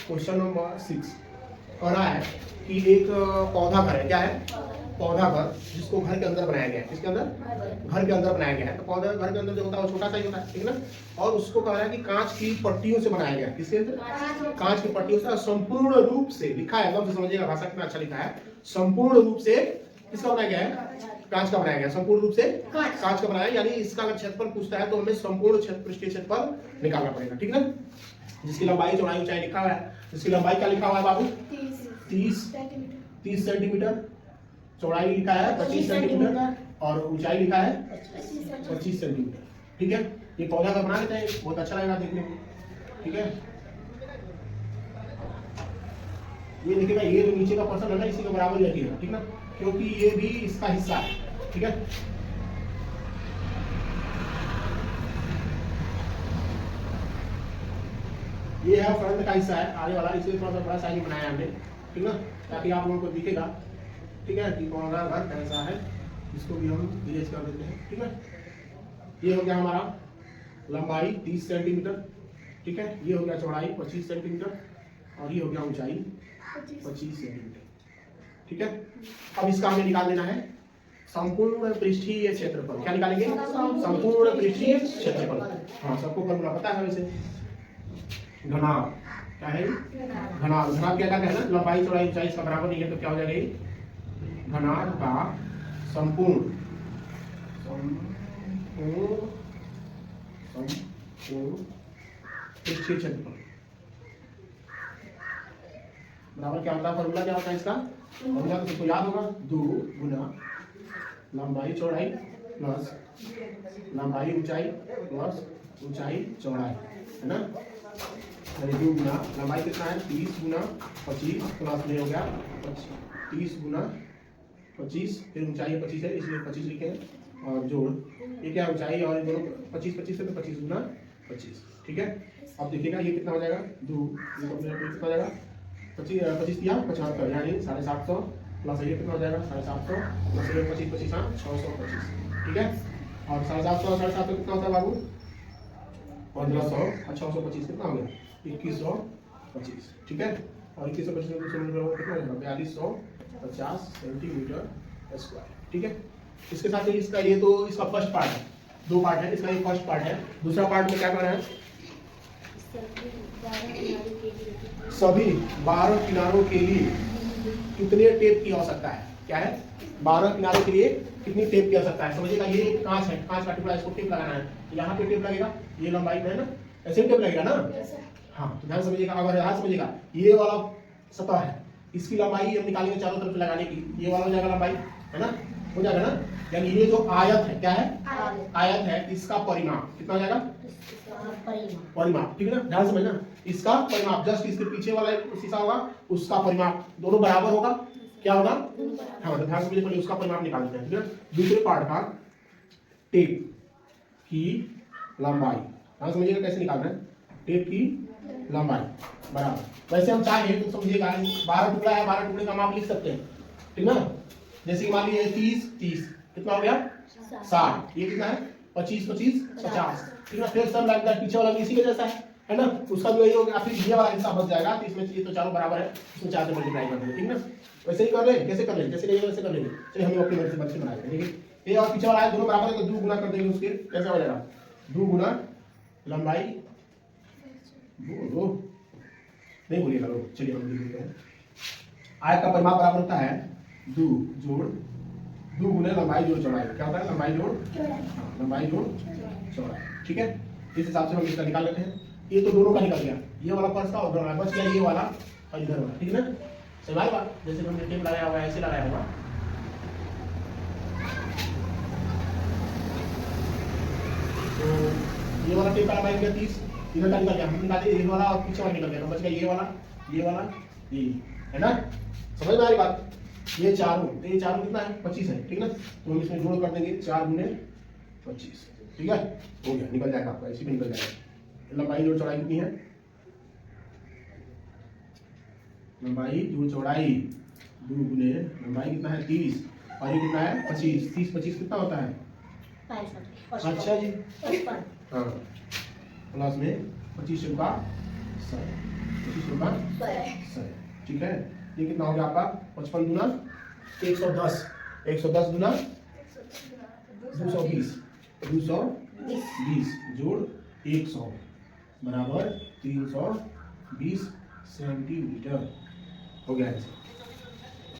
Question number 6 कह रहा है कि एक पौधा घर है, क्या है, पौधा घर, जिसको घर के अंदर बनाया गया है। किसके अंदर? घर के अंदर बनाया गया है। तो पौधा घर के अंदर जो होता है वो छोटा सा ही होता है, ठीक है ना। और उसको कह रहा है कि कांच की पट्टियों से बनाया गया है। किससे? कांच की पट्टियों से। संपूर्ण रूप से लिखा है, एकदम से समझिएगा, भाषा कितना अच्छा लिखा है। संपूर्ण रूप से किसका बनाया गया है? कांच का बनाया गया। संपूर्ण रूप से कांच का बनाया, यानी इसका अगर क्षेत्रफल पूछता है तो हमें संपूर्ण पृष्ठीय क्षेत्रफल निकालना पड़ेगा, ठीक है। जिसकी लंबाई चौड़ाई ऊंचाई लिखा हुआ है। जिसकी लंबाई क्या लिखा हुआ है बाबू? 30 सेंटीमीटर। चौड़ाई लिखा है 25 सेंटीमीटर और ऊंचाई लिखा है 25 सेंटीमीटर, ठीक है। ये पौधा का बना लेते हैं, बहुत अच्छा लगेगा देखने में, ठीक है। ये देखिएगा, ये जो नीचे का पोर्शन है ना, इसी के बराबर ही रखिएगा, ठीक ना, क्योंकि ये भी इसका हिस्सा है, ठीक है। ये है फ्रंट का हिस्सा है, आगे वाला, इसलिए थोड़ा सा बड़ा साइज बनाया हमने, ठीक ना, ताकि आप लोगों को दिखेगा, ठीक है, कि कौन सा घर कैसा है। इसको भी हम इरेज कर देते हैं, ठीक है। ये हो गया हमारा लंबाई 30 सेंटीमीटर, ठीक है। ये हो गया चौड़ाई 25 सेंटीमीटर और ये हो गया ऊंचाई 25 सेंटीमीटर, ठीक है। अब इसका हमें निकाल देना है संपूर्ण पृष्ठीय क्षेत्रफल। क्या निकालेंगे? संपूर्ण पृष्ठीय क्षेत्रफल। हाँ, सबको फॉर्मूला पता है वैसे। घनाभ क्या है? घनाभ। घनाभ क्या है ना, लंबाई चौड़ाई ऊंचाई इसका बराबर नहीं है, तो क्या हो जाएगा? घनाभ का संपूर्ण पृष्ठीय क्षेत्रफल बराबर क्या होता है? फॉर्मूला क्या होता है इसका? फॉर्मूला तो सबको याद होगा, 2 गुना लंबाई चौड़ाई प्लस लंबाई ऊंचाई प्लस ऊंचाई चौड़ाई, है ना। 2 गुना लंबाई कितना है? 30 गुना 25 प्लस में हो गया 30 गुना 25, फिर ऊंचाई 25 है इसलिए 25 लिखे हैं और जोड़ ये क्या ऊंचाई और दोनों 25 है तो 25 गुना 25, ठीक है। अब देखिएगा ये कितना हो जाएगा? 2 कितना हो जाएगा? 25 दिया 75, यानी 750 प्लस ये कितना हो जाएगा? 750 प्लस ये 25 25 625, ठीक है। और 750 और 750 कितना होता है बाबू? 1500 और 625 कितना हो गया? 2125, ठीक है। और 2125 कितना हो जाएगा? 4250 सेंटीमीटर स्क्वायर, ठीक है। इसके साथ इसका ये तो इसका फर्स्ट पार्ट है, 2 पार्ट है, इसका ये फर्स्ट पार्ट है। दूसरा पार्ट में क्या कर रहे हैं? सभी 12 किनारों के लिए कितने टेप की आवश्यकता है? क्या है? 12 किनारों के लिए कितनी टेप की आवश्यकता है? समझिएगा, ये कांच है, कांच का टुकड़ा, इसको टेप लगाना है, यहाँ पे टेप लगेगा, ये लंबाई में है ना, ऐसे टेप लगेगा ना। हाँ, तो ध्यान समझिएगा, अगर ध्यान समझिएगा, ये वाला सतह है, इसकी लंबाई हम निकालेंगे चारों तरफ लगाने की, ये वाला हो जाएगा लंबाई, है ना, हो जाएगा ना। यानी ये जो आयत है, क्या है? आयत है, इसका परिमाप कितना हो जाएगा? परिमाप, ठीक है ना, ध्यान समझना, इसका परिमाप, जस्ट इसके पीछे वाला शीशा होगा, उसका परिमाप दोनों बराबर होगा, क्या होगा? हाँ, तो ध्यान समझिए, पहले उसका परिमाप निकाल देते हैं, ठीक है। दूसरे पार्ट का टेप की लंबाई, ध्यान समझिएगा कैसे निकालना है, टेप की लंबाई बराबर। वैसे हम चाहे तो समझिएगा 12 टुकड़ा है, 12 टुकड़े का माप लिख सकते हैं, ठीक ना। जैसे कि मान लीजिए 30 कितना हो गया? 60, ये कितना है? 25 50, ठीक है। फिर सब लगता है पीछे वाला भी इसी के जैसा है ना, उसका भी वही हो गया। फिर ये वाला हिस्सा बच जाएगा, तो इसमें ये तो चारों बराबर है, इसमें 4 से मल्टीप्लाई कर देंगे, ठीक ना। वैसे ही कर लेंगे, कैसे कर लेंगे? जैसे कहिए वैसे कर लेंगे। चलिए हम अपनी मर्जी से बच्चे बना लेंगे, ठीक है। ये और पीछे वाला है, दोनों बराबर है, तो 2 गुना कर देंगे उसके, कैसा हो जाएगा? 2 गुना लंबाई, दो नहीं बोलिएगा लोग, चलिए हम लिख देते हैं। आयत का परिमाप बराबर होता है 2 जोड़ 2 गुना लंबाई जोड़ चौड़ाई। क्या होता है? लंबाई जोड़ लंबाई जोड़ चौड़ाई, ठीक है। इस हिसाब से हम इसका निकाल लेते हैं। ये तो दोनों का निकल गया, ये वाला फर्स्ट का और दोनों बच गया, ये वाला और इधर वाला, ठीक है ना। समझ बात, जैसे हमने टेप लगाया हुआ है ऐसे लगाया हुआ। तो ये वाला टेप का लंबाई गया 30, इधर का निकल गया, हम निकाले ये वाला और पीछे वाला निकल गया, तो बच गया ये वाला ये, है ना। समझ में आ रही बात? ये चारों, तो ये चारों कितना है? 25 है, ठीक ना। तो हम इसमें जोड़ कर देंगे 4 गुने 25, ठीक है, हो गया, निकल जाएगा आपका, इसी में निकल जाएगा। लंबाई जोड़ चौड़ाई कितनी है? लंबाई जोड़ चौड़ाई 2 गुने लंबाई कितना है? 30 और ये कितना है? 25, 30 25 कितना होता है? 65। अच्छा जी, हाँ, प्लस में 25 का 100, 25 गुना 100, ठीक है। ये कितना हो गया आपका 55 गुना 110, 110 गुना 220, 220 जोड़ 100 बराबर 320 सेंटीमीटर हो गया।